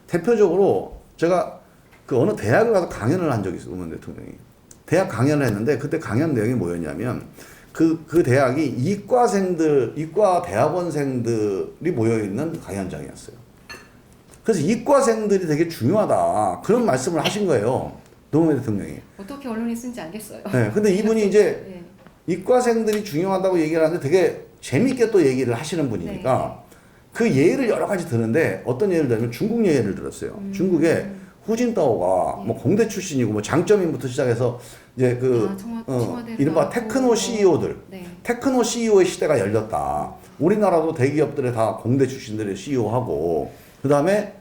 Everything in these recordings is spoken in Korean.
대표적으로 제가 그 어느 대학을 가서 강연을 한 적이 있어요. 노무현 대통령이. 대학 강연을 했는데 그때 강연 내용이 뭐였냐면 그 대학이 이과 대학원생들이 모여있는 강연장이었어요. 그래서 이과생들이 되게 중요하다. 그런 말씀을 하신 거예요. 노무현 대통령이. 어떻게 언론이 쓴지 알겠어요. 네, 근데 이분이 이제 네. 이과생들이 중요하다고 얘기를 하는데 되게 재밌게 또 얘기를 하시는 분이니까 그 예를 여러 가지 드는데 어떤 예를 들면 중국 예를 들었어요. 중국에 후진타오가 뭐 공대 출신이고 뭐 장점인부터 시작해서 이제 이른바 테크노 CEO들, 테크노 CEO의 시대가 열렸다. 우리나라도 대기업들에 다 공대 출신들의 CEO하고 그 다음에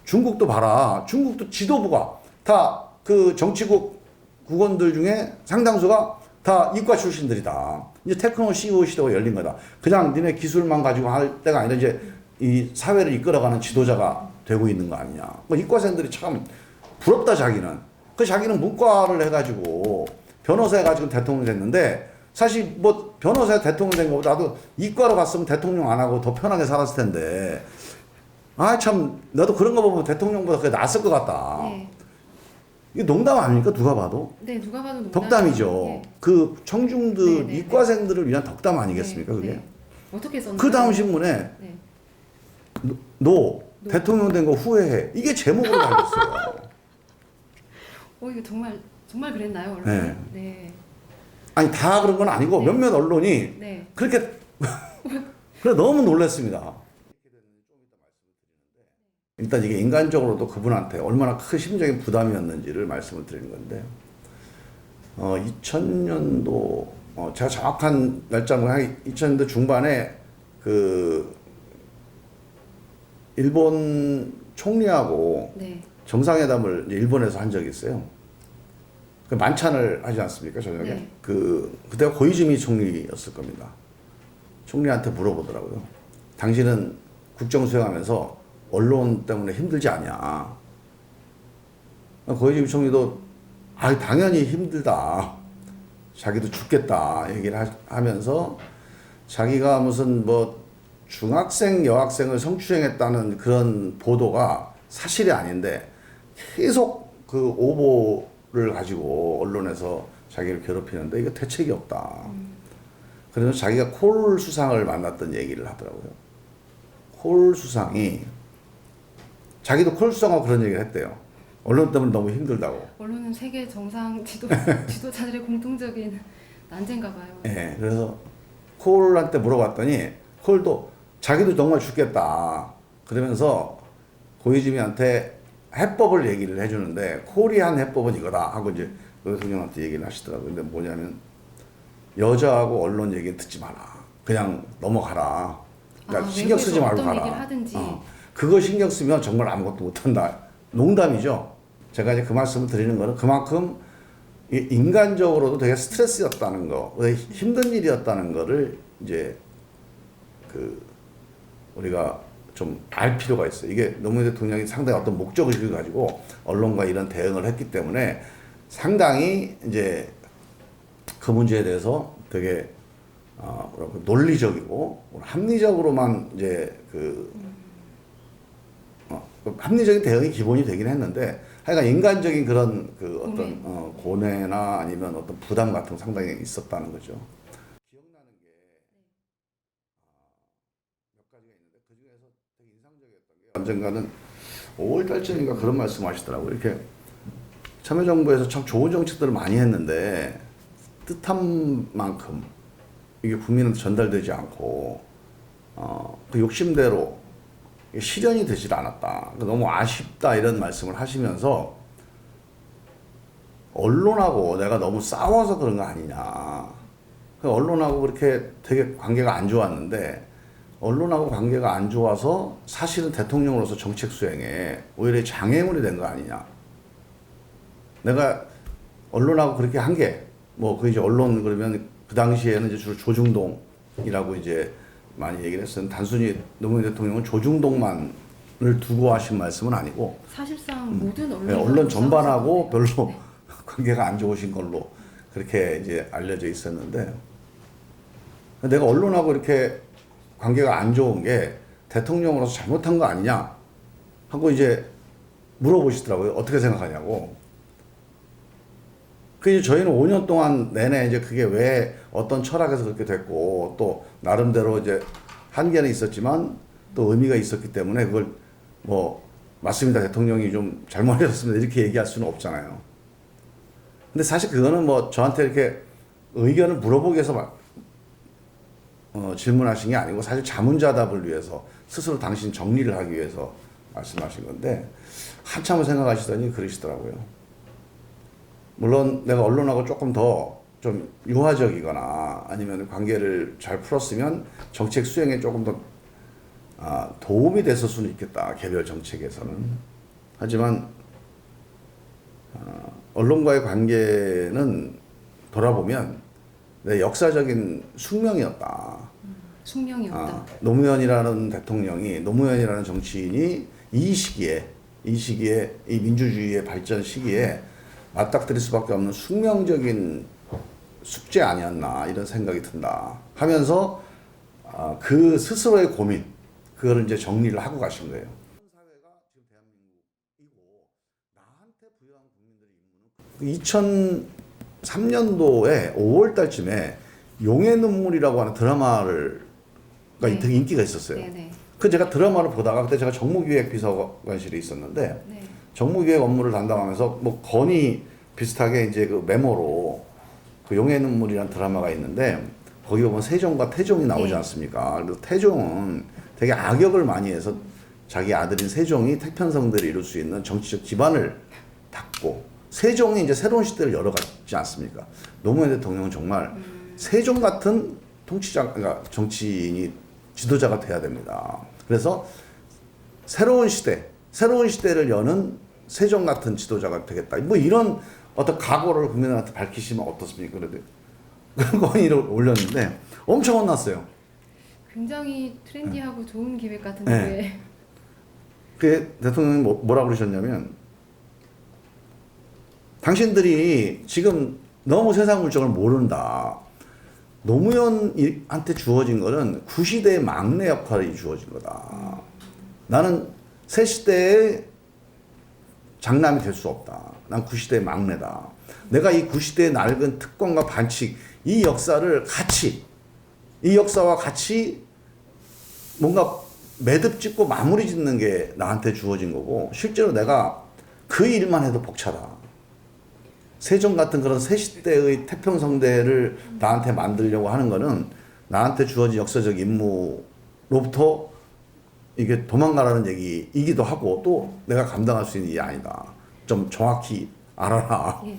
중국도 봐라. 중국도 지도부가 다 그 정치국 국원들 중에 상당수가 다 이과 출신들이다. 이제 테크노 CEO 시대가 열린 거다. 그냥 니네 기술만 가지고 할 때가 아니라 이제 이 사회를 이끌어가는 지도자가 되고 있는 거 아니냐. 뭐 이과생들이 참 부럽다 자기는. 그 자기는 문과를 해가지고 변호사 해가지고 대통령 됐는데 사실 뭐 변호사 대통령 된 거보다 나도 이과로 갔으면 대통령 안 하고 더 편하게 살았을 텐데 아 참 나도 그런 거 보면 대통령보다 그게 낫을 것 같다. 네. 이게 농담 아닙니까 누가 봐도? 네, 누가 봐도 덕담이죠. 네. 그 청중들 네. 이과생들을 위한 덕담 아니겠습니까 그게? 어떻게 썼나요? 그 다음 신문에 네. 너 대통령 된 거 후회해. 이게 제목으로 달렸어요. 이거 정말 그랬나요? 언론이? 네. 네. 아니 다 그런 건 아니고 네. 몇몇 언론이 네. 그렇게 그래 너무 놀랐습니다. 일단 이게 인간적으로도 그분한테 얼마나 큰 심적인 부담이었는지를 말씀을 드리는 건데 2000년도 제가 정확한 날짜는 한 2000년도 중반에 그 일본 총리하고 네. 정상회담을 이제 일본에서 한 적이 있어요. 그 만찬을 하지 않습니까 저녁에? 네. 그때가 고이즈미 총리였을 겁니다. 총리한테 물어보더라고요. 당신은 국정 수행하면서 언론 때문에 힘들지 않냐? 고이즈미 총리도 당연히 힘들다. 자기도 죽겠다 얘기를 하면서 자기가 무슨 뭐 중학생 여학생을 성추행했다는 그런 보도가 사실이 아닌데 계속 그 오보를 가지고 언론에서 자기를 괴롭히는데 이거 대책이 없다. 그래서 자기가 콜 수상을 만났던 얘기를 하더라고요. 콜 수상이 자기도 콜 수상하고 그런 얘기를 했대요. 언론 때문에 너무 힘들다고. 언론은 세계 정상 지도자들의 공통적인 난제인가 봐요. 네, 그래서 콜한테 물어봤더니 콜도 자기도 정말 죽겠다. 그러면서 고이즈미한테 해법을 얘기를 해주는데 콜이 한 해법은 이거다 하고 이제 대통령한테 얘기를 하시더라고요. 근데 뭐냐면 여자하고 언론 얘기 듣지 마라. 그냥 넘어가라. 그러니까 신경 쓰지 말고 어떤 가라. 얘기를 하든지. 그거 신경 쓰면 정말 아무것도 못한다. 농담이죠. 제가 이제 그 말씀을 드리는 거는 그만큼 인간적으로도 되게 스트레스였다는 거, 힘든 일이었다는 거를 이제 우리가 좀 알 필요가 있어요. 이게 노무현 대통령이 상당히 어떤 목적의식을 가지고 언론과 이런 대응을 했기 때문에 상당히 이제 그 문제에 대해서 되게 논리적이고 합리적으로만 이제 합리적인 대응이 기본이 되긴 했는데 하여간 인간적인 그런 그 어떤 고뇌나 아니면 어떤 부담 같은 거 상당히 있었다는 거죠. 기억나는 게 몇 가지가 있는데 그 중에서 되게 인상적이었던 게 언젠가는 5월 달쯤인가 그런 말씀하시더라고요. 이렇게 참여정부에서 참 좋은 정책들을 많이 했는데 뜻한 만큼 이게 국민한테 전달되지 않고 그 욕심대로 실현이 되질 않았다. 너무 아쉽다 이런 말씀을 하시면서 언론하고 내가 너무 싸워서 그런 거 아니냐. 언론하고 그렇게 되게 관계가 안 좋았는데 언론하고 관계가 안 좋아서 사실은 대통령으로서 정책 수행에 오히려 장애물이 된 거 아니냐. 내가 언론하고 그렇게 한 게 뭐 그 이제 언론 그러면 그 당시에는 이제 주로 조중동이라고 이제 많이 얘기를 했어요. 단순히 노무현 대통령은 조중동만을 두고 하신 말씀은 아니고 사실상 모든 언론 전반하고 별로 관계가 안 좋으신 걸로 그렇게 이제 알려져 있었는데 내가 언론하고 이렇게 관계가 안 좋은 게 대통령으로서 잘못한 거 아니냐 하고 이제 물어보시더라고요. 어떻게 생각하냐고. 그 이제 저희는 5년 동안 내내 이제 그게 왜 어떤 철학에서 그렇게 됐고 또 나름대로 이제 한계는 있었지만 또 의미가 있었기 때문에 그걸 뭐 맞습니다. 대통령이 좀 잘못하셨습니다. 이렇게 얘기할 수는 없잖아요. 근데 사실 그거는 뭐 저한테 이렇게 의견을 물어보기 위해서 질문하신 게 아니고 사실 자문자답을 위해서 스스로 당신 정리를 하기 위해서 말씀하신 건데 한참을 생각하시더니 그러시더라고요. 물론 내가 언론하고 조금 더 좀 유화적이거나 아니면 관계를 잘 풀었으면 정책 수행에 조금 더 도움이 됐을 수는 있겠다. 개별 정책에서는. 하지만 언론과의 관계는 돌아보면 내 역사적인 숙명이었다. 숙명이었다. 노무현이라는 대통령이 노무현이라는 정치인이 이 시기에 이 민주주의의 발전 시기에 맞닥뜨릴 수밖에 없는 숙명적인 숙제 아니었나 이런 생각이 든다 하면서 그 스스로의 고민 그거를 이제 정리를 하고 가신 거예요. 사회가 지금 대한민국이고 나한테 부여한 국민들의 임무는 2003년도에 5월 달쯤에 용의 눈물이라고 하는 드라마가 되게 인기가 있었어요. 네네. 그 제가 드라마를 보다가 그때 제가 정무기획 비서관실에 있었는데 네. 정무기획 업무를 담당하면서 뭐 건의 비슷하게 이제 그 메모로 그 용의 눈물이라는 드라마가 있는데 거기 보면 세종과 태종이 나오지 네. 않습니까? 그래서 태종은 되게 악역을 많이 해서 자기 아들인 세종이 태평성대를 이룰 수 있는 정치적 기반을 닦고 세종이 이제 새로운 시대를 열어갔지 않습니까? 노무현 대통령은 정말 세종 같은 그러니까 정치인이 지도자가 돼야 됩니다. 그래서 새로운 시대를 여는 세종 같은 지도자가 되겠다. 뭐 이런 어떤 각오를 국민들한테 밝히시면 어떻습니까? 그래도 그런 건의를 올렸는데 엄청 혼났어요. 굉장히 트렌디하고 좋은 기획 같은데. 그 대통령이 뭐라고 그러셨냐면 당신들이 지금 너무 세상 물정을 모른다. 노무현한테 주어진 거는 구시대의 막내 역할이 주어진 거다. 나는 새 시대의 장남이 될 수 없다. 난 구시대의 막내다. 내가 이 구시대의 낡은 특권과 반칙, 이 역사를 이 역사와 같이 뭔가 매듭 짓고 마무리 짓는 게 나한테 주어진 거고, 실제로 내가 그 일만 해도 벅차다. 세종 같은 그런 새 시대의 태평성대를 나한테 만들려고 하는 거는 나한테 주어진 역사적 임무로부터 이게 도망가라는 얘기이기도 하고 또 내가 감당할 수 있는 일이 아니다. 좀 정확히 알아라. 예.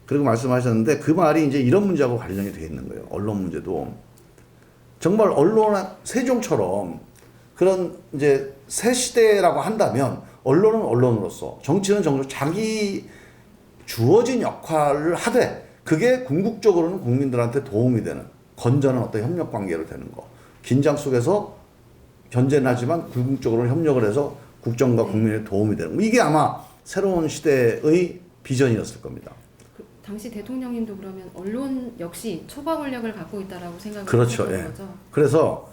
그리고 말씀하셨는데 그 말이 이제 이런 문제하고 관련이 되어 있는 거예요. 언론 문제도. 정말 세종처럼 그런 이제 새 시대라고 한다면 언론은 언론으로서 정치는 정치로 자기 주어진 역할을 하되 그게 궁극적으로는 국민들한테 도움이 되는 건전한 어떤 협력 관계로 되는 거. 긴장 속에서 견제는 하지만 궁극적으로 협력을 해서 국정과 국민의 도움이 되는 거. 이게 아마 새로운 시대의 비전이었을 겁니다. 그 당시 대통령님도 그러면 언론 역시 초과 권력을 갖고 있다라고 생각을 그렇죠. 하셨던 예. 거죠? 그래서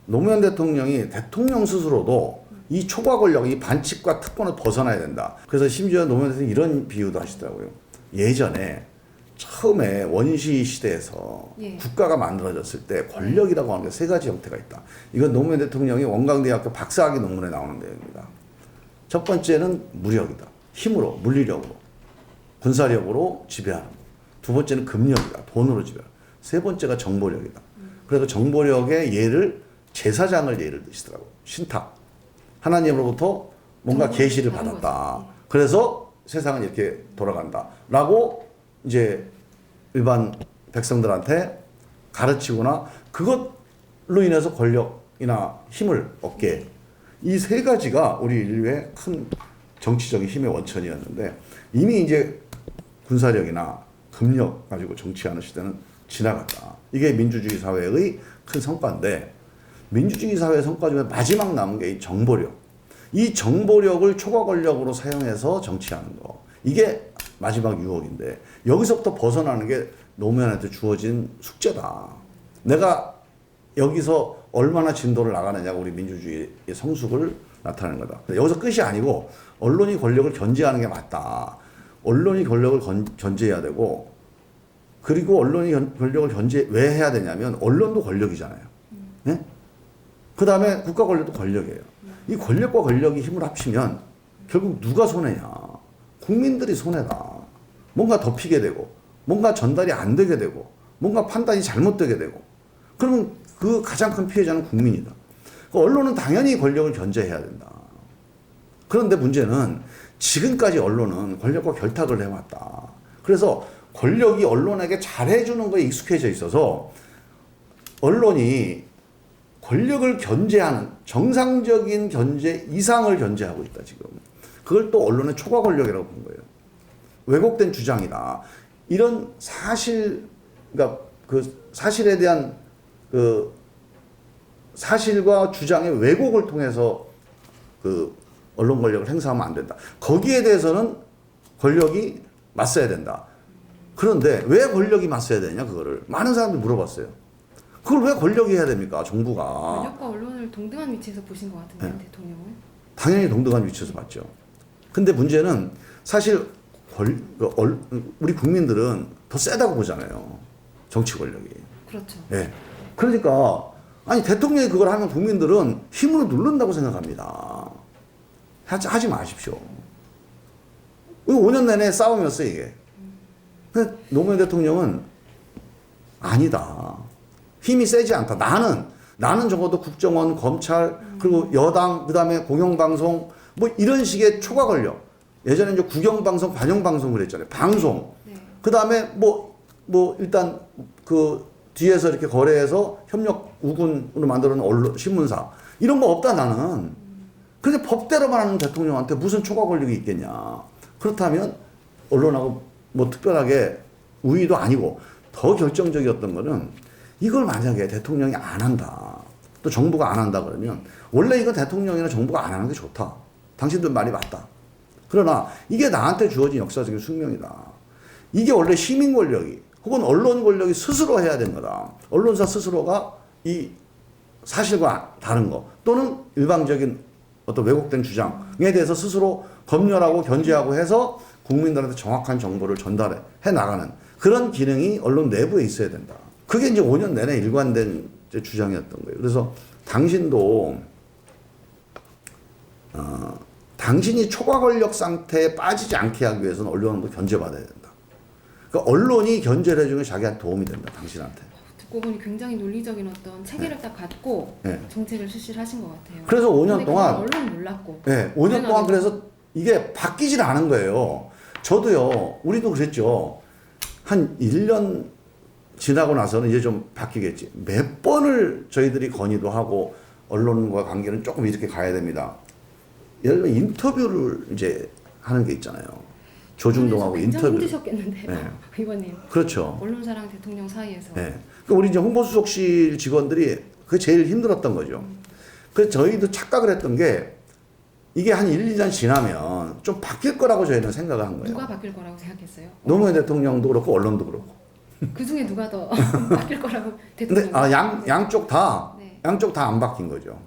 노무현 대통령이 대통령 스스로도 이 초과 권력, 이 반칙과 특권을 벗어나야 된다. 그래서 심지어 노무현 대통령이 이런 비유도 하시더라고요. 예전에 처음에 원시 시대에서 예. 국가가 만들어졌을 때 권력이라고 하는 게 세 가지 형태가 있다. 이건 노무현 대통령이 원광대학교 박사학위 논문에 나오는 내용입니다. 첫 번째는 무력이다. 힘으로, 물리력으로, 군사력으로 지배하는 거. 두 번째는 금력이다. 돈으로 지배하는 거. 세 번째가 정보력이다. 그래서 정보력의 제사장을 예를 드시더라고요. 신탁. 하나님으로부터 뭔가 계시를 받았다. 그래서 세상은 이렇게 돌아간다. 라고 이제 일반 백성들한테 가르치거나 그것로 인해서 권력이나 힘을 얻게. 이 세 가지가 우리 인류의 큰 정치적인 힘의 원천이었는데 이미 이제 군사력이나 금력 가지고 정치하는 시대는 지나갔다. 이게 민주주의 사회의 큰 성과인데 민주주의 사회의 성과 중에 마지막 남은 게 이 정보력. 이 정보력을 초과 권력으로 사용해서 정치하는 거. 이게 마지막 유혹인데 여기서부터 벗어나는 게 노무현한테 주어진 숙제다. 내가 여기서 얼마나 진도를 나가느냐가 우리 민주주의의 성숙을 나타내는 거다. 여기서 끝이 아니고 언론이 권력을 견제하는 게 맞다. 언론이 권력을 견제해야 되고, 그리고 언론이 권력을 견제 왜 해야 되냐면 언론도 권력이잖아요. 네? 그 다음에 국가 권력도 권력이에요. 이 권력과 권력이 힘을 합치면 결국 누가 손해냐? 국민들이 손해다. 뭔가 덮이게 되고, 뭔가 전달이 안 되게 되고, 뭔가 판단이 잘못되게 되고, 그러면 그 가장 큰 피해자는 국민이다. 언론은 당연히 권력을 견제해야 된다. 그런데 문제는 지금까지 언론은 권력과 결탁을 해왔다. 그래서 권력이 언론에게 잘해주는 거에 익숙해져 있어서 언론이 권력을 견제하는 정상적인 견제 이상을 견제하고 있다, 지금. 그걸 또 언론의 초과 권력이라고 본 거예요. 왜곡된 주장이다. 이런 사실, 그러니까 그 사실에 대한 그 사실과 주장의 왜곡을 통해서 그 언론 권력을 행사하면 안 된다. 거기에 대해서는 권력이 맞서야 된다. 그런데 왜 권력이 맞서야 되냐, 그거를. 많은 사람들이 물어봤어요. 그걸 왜 권력이 해야 됩니까, 정부가. 권력과 언론을 동등한 위치에서 보신 것 같은데요, 네. 대통령은? 당연히 동등한 위치에서 봤죠. 근데 문제는 사실 우리 국민들은 더 세다고 보잖아요. 정치 권력이. 그렇죠. 예. 그러니까 아니 대통령이 그걸 하면 국민들은 힘으로 누른다고 생각합니다. 하지 마십시오. 이거 5년 내내 싸움이었어요, 이게. 근데 노무현 대통령은 아니다. 힘이 세지 않다. 나는 적어도 국정원, 검찰, 그리고 여당, 그 다음에 공영방송, 뭐 이런 식의 초과 권력. 예전에 이제 국영방송, 관영방송을 했잖아요. 방송. 네. 그 다음에 일단 그 뒤에서 이렇게 거래해서 협력 우군으로 만들어 놓은 언론, 신문사. 이런 거 없다, 나는. 근데 법대로만 하는 대통령한테 무슨 초과 권력이 있겠냐. 그렇다면 언론하고 뭐 특별하게 우위도 아니고 더 결정적이었던 거는 이걸 만약에 대통령이 안 한다. 또 정부가 안 한다 그러면 원래 이거 대통령이나 정부가 안 하는 게 좋다. 당신들 말이 맞다. 그러나 이게 나한테 주어진 역사적인 숙명이다. 이게 원래 시민 권력이 혹은 언론 권력이 스스로 해야 되는 거다. 언론사 스스로가 이 사실과 다른 거 또는 일방적인 어떤 왜곡된 주장에 대해서 스스로 검열하고 견제하고 해서 국민들한테 정확한 정보를 전달해 나가는 그런 기능이 언론 내부에 있어야 된다. 그게 이제 5년 내내 일관된 주장이었던 거예요. 그래서 당신도 당신이 초과 권력 상태에 빠지지 않게 하기 위해서는 언론도 견제받아야 된다. 그러니까 언론이 견제를 해주면 자기한테 도움이 된다. 당신한테. 듣고 보니 굉장히 논리적인 어떤 체계를 딱 갖고 네. 정책을 실시를 하신 것 같아요. 그래서 5년 동안 언론은 몰랐고. 네, 5년 동안 그래서 이게 바뀌질 않은 거예요. 저도요, 우리도 그랬죠. 한 1년 지나고 나서는 이제 좀 바뀌겠지. 몇 번을 저희들이 건의도 하고 언론과 관계는 조금 이렇게 가야 됩니다. 예를 들면 인터뷰를 이제 하는 게 있잖아요. 조중동하고 인터뷰. 힘드셨겠는데요, 네. 의원님. 그렇죠. 언론사랑 대통령 사이에서. 네. 그러니까 우리 이제 홍보수석실 직원들이 그게 제일 힘들었던 거죠. 그래서 저희도 착각을 했던 게 이게 한 1, 2년 지나면 좀 바뀔 거라고 저희는 생각을 한 거예요. 누가 바뀔 거라고 생각했어요? 노무현 대통령도 그렇고 언론도 그렇고. 그 중에 누가 더 바뀔 거라고 대통령? 근데 양쪽 다 네. 안 바뀐 거죠.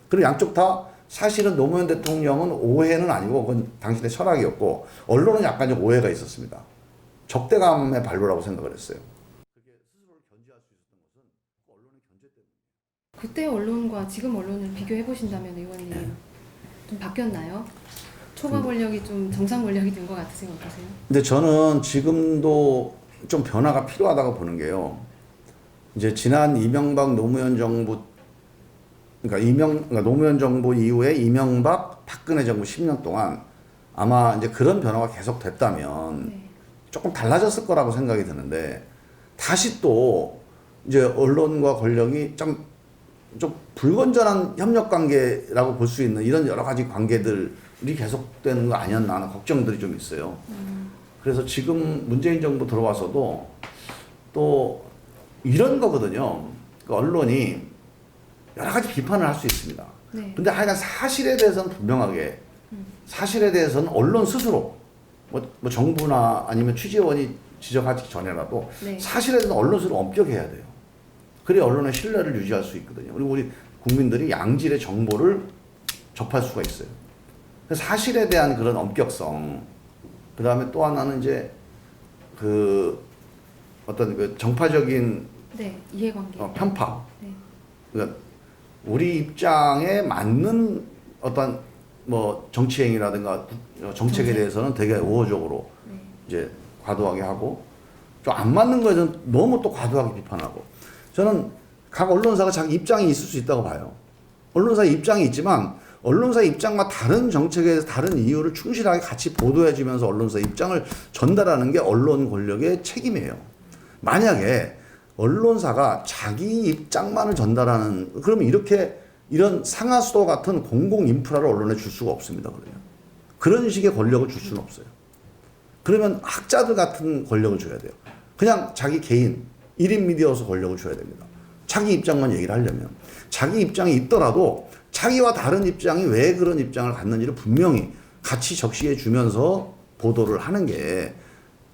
그리고 양쪽 다 사실은 노무현 대통령은 오해는 아니고 그건 당신의 철학이었고 언론은 약간 좀 오해가 있었습니다. 적대감의 발로라고 생각을 했어요. 그때 언론과 지금 언론을 비교해 보신다면 의원님 네. 좀 바뀌었나요? 초과 권력이 좀 정상 권력이 된 것 같으세요? 어떠세요? 근데 저는 지금도 좀 변화가 필요하다고 보는 게요. 이제 지난 이명박 노무현 정부 그러니까 노무현 정부 이후에 이명박 박근혜 정부 10년 동안 아마 이제 그런 변화가 계속 됐다면 네. 조금 달라졌을 거라고 생각이 드는데 다시 또 이제 언론과 권력이 좀 불건전한 협력 관계라고 볼 수 있는 이런 여러 가지 관계들이 계속되는 거 아니었나 하는 걱정들이 좀 있어요. 그래서 지금 문재인 정부 들어와서도 또 이런 거거든요. 그 언론이 여러 가지 비판을 할 수 있습니다. 네. 근데 하여간 사실에 대해서는 분명하게 사실에 대해서는 언론 스스로 뭐 정부나 아니면 취재원이 지적하기 전에라도 네. 사실에 대해서는 언론 스스로 엄격해야 돼요. 그래야 언론의 신뢰를 유지할 수 있거든요. 그리고 우리 국민들이 양질의 정보를 접할 수가 있어요. 사실에 대한 그런 엄격성, 그 다음에 또 하나는 이제 그 어떤 그 정파적인 네, 이해관계. 편파. 네. 그러니까 우리 입장에 맞는 어떤 뭐 정치행위라든가 정책에 정책. 대해서는 되게 우호적으로 네. 이제 과도하게 하고 좀 안 맞는 거에는 너무 또 과도하게 비판하고 저는 각 언론사가 자기 입장이 있을 수 있다고 봐요. 언론사의 입장이 있지만 언론사의 입장과 다른 정책에 대해서 다른 이유를 충실하게 같이 보도해주면서 언론사의 입장을 전달하는 게 언론 권력의 책임이에요. 만약에 언론사가 자기 입장만을 전달하는 그러면 이런 상하수도 같은 공공 인프라를 언론에 줄 수가 없습니다. 그래요. 그런 식의 권력을 줄 수는 없어요. 그러면 학자들 같은 권력을 줘야 돼요. 그냥 자기 개인 1인 미디어로서 권력을 줘야 됩니다. 자기 입장만 얘기를 하려면 자기 입장이 있더라도 자기와 다른 입장이 왜 그런 입장을 갖는지를 분명히 같이 적시해 주면서 보도를 하는 게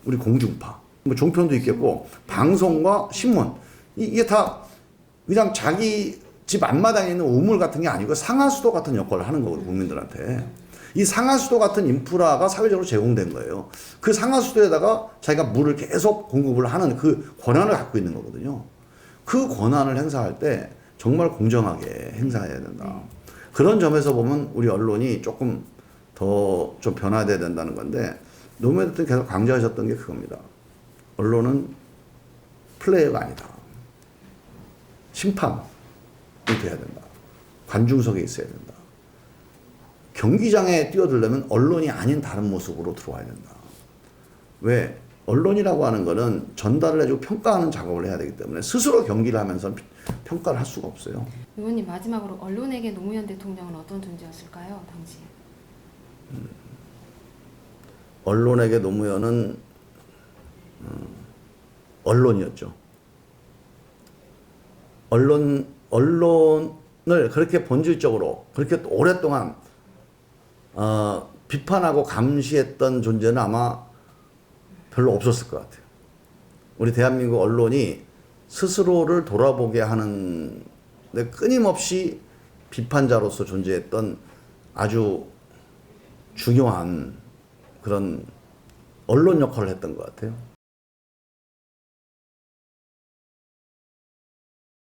우리 공중파 뭐 종편도 있겠고 방송과 신문 이게 다 그냥 자기 집 앞마당에 있는 우물 같은 게 아니고 상하수도 같은 역할을 하는 거거든요. 국민들한테. 이 상하수도 같은 인프라가 사회적으로 제공된 거예요. 그 상하수도에다가 자기가 물을 계속 공급을 하는 그 권한을 갖고 있는 거거든요. 그 권한을 행사할 때 정말 공정하게 행사해야 된다. 그런 점에서 보면 우리 언론이 조금 더 좀 변화돼야 된다는 건데 노무현 대통령이 계속 강조하셨던 게 그겁니다. 언론은 플레이어가 아니다. 심판이 돼야 된다. 관중석에 있어야 된다. 경기장에 뛰어들려면 언론이 아닌 다른 모습으로 들어와야 된다. 왜? 언론이라고 하는 거는 전달을 해주고 평가하는 작업을 해야 되기 때문에 스스로 경기를 하면서 평가를 할 수가 없어요. 의원님 마지막으로 언론에게 노무현 대통령은 어떤 존재였을까요? 당시에. 언론에게 노무현은 언론이었죠. 언론을 그렇게 본질적으로 그렇게 오랫동안 비판하고 감시했던 존재는 아마 별로 없었을 것 같아요. 우리 대한민국 언론이 스스로를 돌아보게 하는 데 끊임없이 비판자로서 존재했던 아주 중요한 그런 언론 역할을 했던 것 같아요.